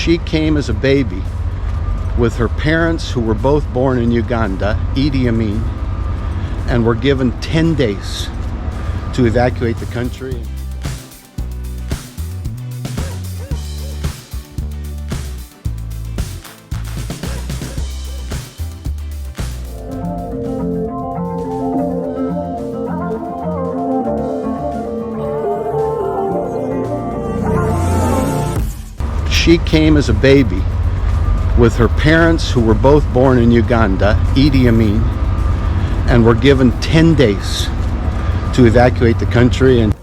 She came as a baby with her parents, who were both born in Uganda, Idi Amin, and were given 10 days to evacuate the country. She came as a baby with her parents, who were both born in Uganda, Idi Amin, and were given 10 days to evacuate the country. And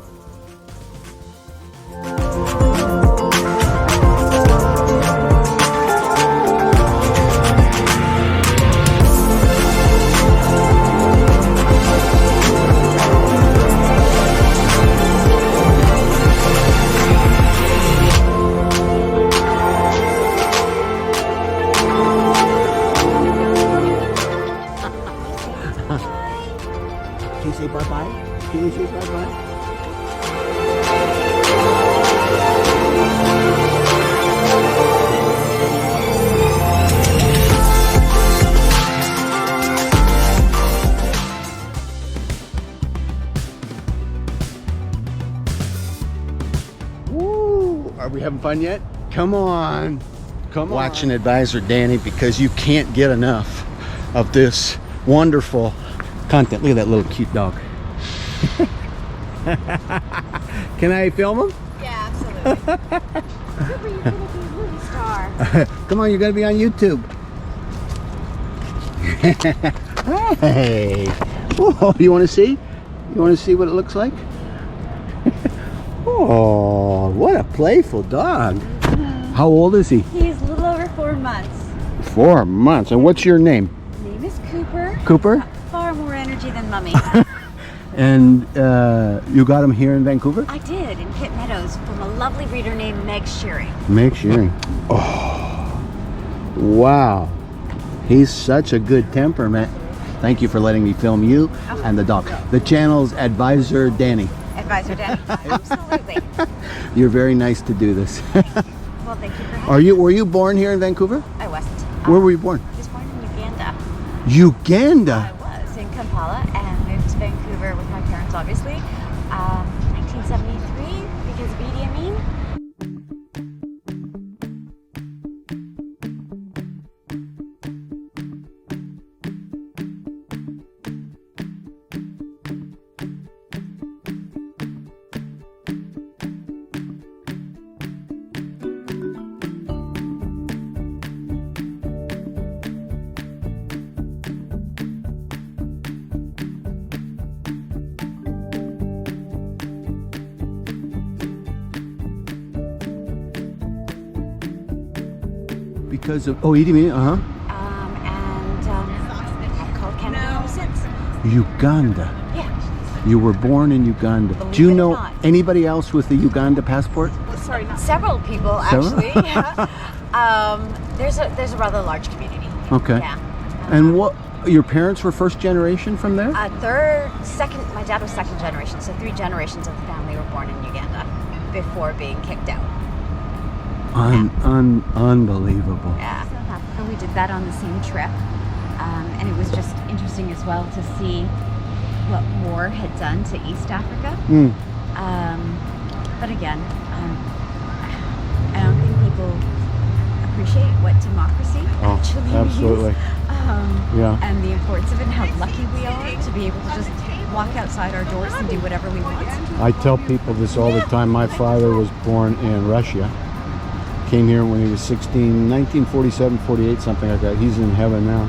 Can you say bye-bye? Can you say bye-bye? woo, are we having fun yet? Come on. Come on. Watching Advisor Danny, because you can't get enough of this wonderful content. Look at that little cute dog. Can I film him? Yeah, absolutely. Cooper, you're gonna be a movie star. Come on, you're gonna be on YouTube. Hey. Oh, you want to see? You want to see what it looks like? Oh, what a playful dog. How old is he? He's a little over 4 months. 4 months. And what's your name? His name is Cooper. Cooper? Far more energy than Mummy. And you got him here in Vancouver? I did, in Pitt Meadows, from a lovely breeder named Meg Shearing. Meg Shearing. Oh, wow. He's such a good temperament. Thank you for letting me film you and the dog. The channel's Advisor Danny. Advisor Danny. Absolutely. You're very nice to do this. Well, thank you for having me. Were you born here in Vancouver? I wasn't. Where were you born? I was born in Uganda. Uganda? I was in Kampala and moved to Vancouver with my parents, obviously. 1973 because of Idi Amin. Because of, oh, Idi Amin, I've called Canada home since. Uganda. Yeah. You were born in Uganda. Believe Do you it or know not. anybody else with a Uganda passport? Sorry, several people Several? actually. Yeah. There's a rather large community. Okay. Yeah. And what, your parents were first generation from there? Second. My dad was second generation, so 3 generations of the family were born in Uganda before being kicked out. Unbelievable. Yeah. And we did that on the same trip, and it was just interesting as well to see what war had done to East Africa. Mm. But again, I don't think people appreciate what democracy actually absolutely. means. Yeah. And the importance of it and how lucky we are to be able to just walk outside our doors and do whatever we want. I tell people this all the time. My father was born in Russia. Came here when he was 16, 1947, 48, something like that. He's in heaven now.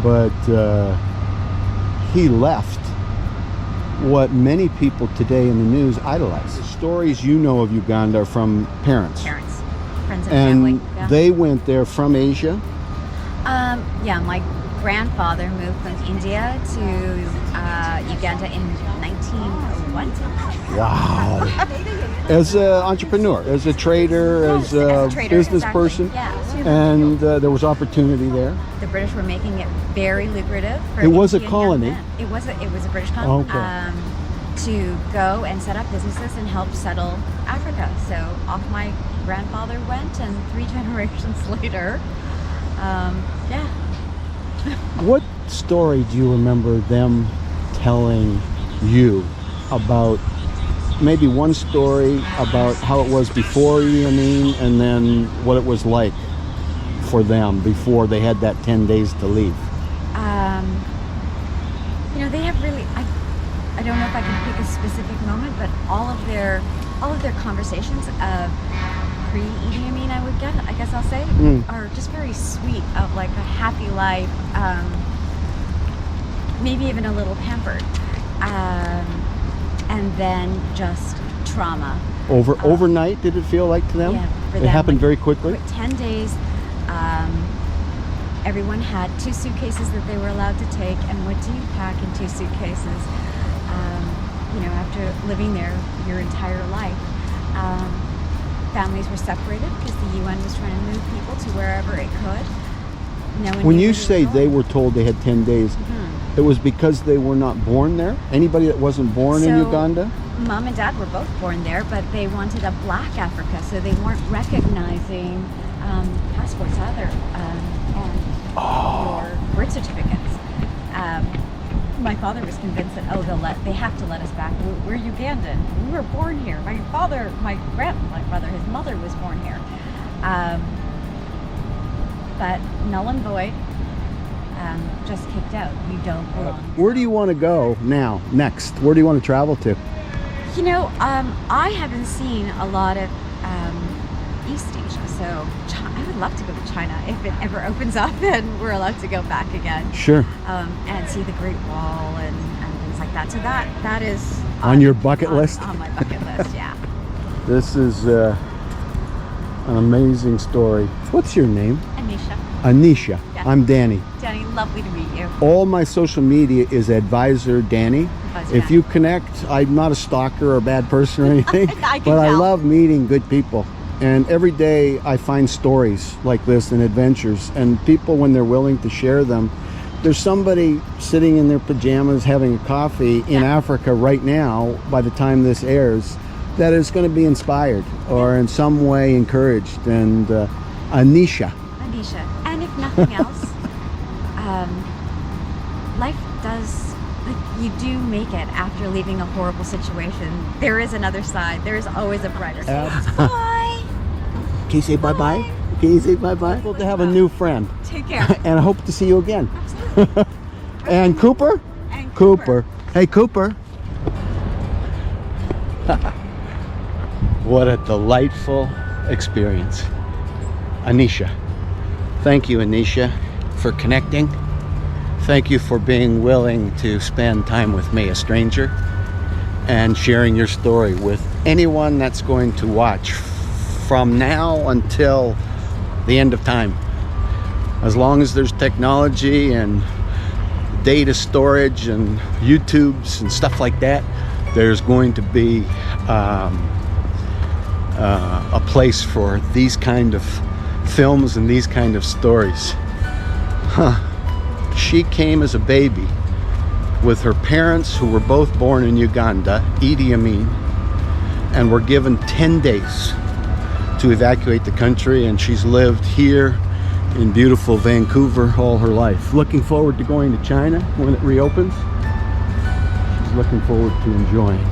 But he left what many people today in the news idolize. The stories you know of Uganda are from parents. Parents, friends and And family. Yeah. they went there from Asia. Yeah, my grandfather moved from India to Uganda in 1901. Wow. As an entrepreneur, as a trader, as a trader, business exactly. person. Yeah. And there was opportunity there. The British were making it very lucrative. For It was a Indian young colony. men. It was a British colony. Okay. To go and set up businesses and help settle Africa. So off my grandfather went, and 3 generations later, yeah. What story do you remember them telling you about? Maybe one story about how it was before Idi Amin, and then what it was like for them before they had that 10 days to leave. They have really, I don't know if I can pick a specific moment, but all of their conversations of pre-Idi Amin, I guess I'll say, are just very sweet, of like a happy life, maybe even a little pampered, and then just trauma. Overnight, did it feel like to them? Yeah, for it them, happened like, very quickly. 10 days. Everyone had 2 suitcases that they were allowed to take, and what do you pack in 2 suitcases? After living there your entire life, families were separated because the UN was trying to move people to wherever it could. No one When knew you where say were they going. were told they had 10 days, it was because they were not born there? Anybody that wasn't born in So, Uganda? Mom and Dad were both born there, but they wanted a black Africa, so they weren't recognizing passports either, and your birth certificates. My father was convinced that they have to let us back. We're Ugandan. We were born here. My brother, his mother was born here. But null and void, just kicked out. You don't belong. Where do you want to go now, next? Where do you want to travel to? I haven't seen a lot of East Asia, so I would love to go to China if it ever opens up and we're allowed to go back again. Sure. And see the Great Wall and things like that. So that is On your bucket list? On my bucket list, yeah. This is an amazing story. What's your name? Anisha. Anisha. Yeah. I'm Danny. Danny, lovely to meet you. All my social media is Advisor Danny. Advisor If Danny. you connect, I'm not a stalker or a bad person or anything, I can but I tell. love meeting good people. And every day I find stories like this and adventures, and people, when they're willing to share them, there's somebody sitting in their pajamas having a coffee in Africa right now, by the time this airs, that is going to be inspired or in some way encouraged. And Anisha. Anisha. And if nothing else, life does, like, you do make it after leaving a horrible situation. There is another side. There is always a brighter side. Bye. Can you say bye-bye? Can you say bye-bye? Cool to have a new friend. Take care. And I hope to see you again. Absolutely. And Cooper? And Cooper. Hey, Cooper. What a delightful experience. Anisha. Thank you, Anisha, for connecting. Thank you for being willing to spend time with me, a stranger, and sharing your story with anyone that's going to watch from now until the end of time. As long as there's technology and data storage and YouTubes and stuff like that, there's going to be a place for these kind of films and these kind of stories. She came as a baby with her parents, who were both born in Uganda, Idi Amin, and were given 10 days to evacuate the country, and she's lived here in beautiful Vancouver all her life. Looking forward to going to China when it reopens. She's looking forward to enjoying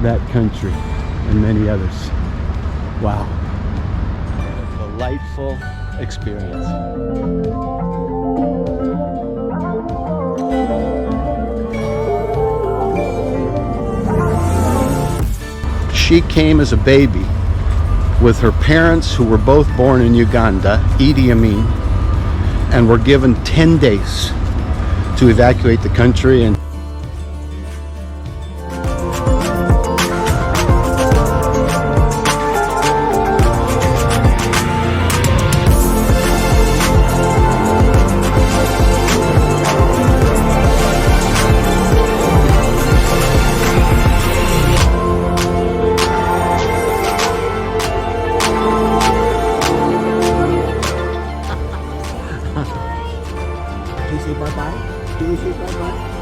that country and many others. Wow. What a delightful experience. She came as a baby with her parents, who were both born in Uganda, Idi Amin, and were given 10 days to evacuate the country. And Can you say bye-bye? Can you say bye-bye?